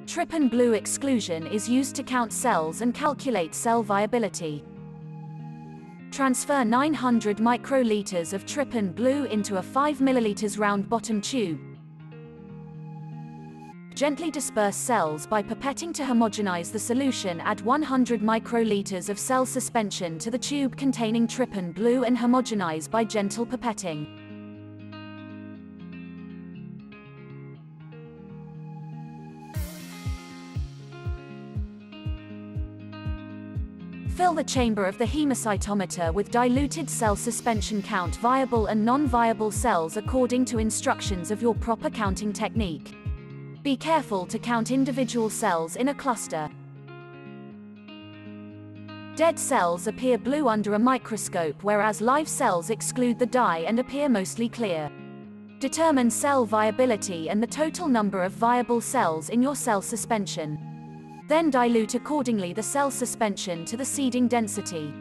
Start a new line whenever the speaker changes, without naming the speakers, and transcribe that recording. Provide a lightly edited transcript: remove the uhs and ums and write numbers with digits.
Trypan blue exclusion is used to count cells and calculate cell viability. Transfer 900 microliters of trypan blue into a 5 ml round bottom tube. Gently disperse cells by pipetting to homogenize the solution. Add 100 microliters of cell suspension to the tube containing trypan blue and homogenize by gentle pipetting. Fill the chamber of the hemocytometer with diluted cell suspension. Count viable and non-viable cells according to instructions of your proper counting technique. Be careful to count individual cells in a cluster. Dead cells appear blue under a microscope, whereas live cells exclude the dye and appear mostly clear. Determine cell viability and the total number of viable cells in your cell suspension. Then dilute accordingly the cell suspension to the seeding density.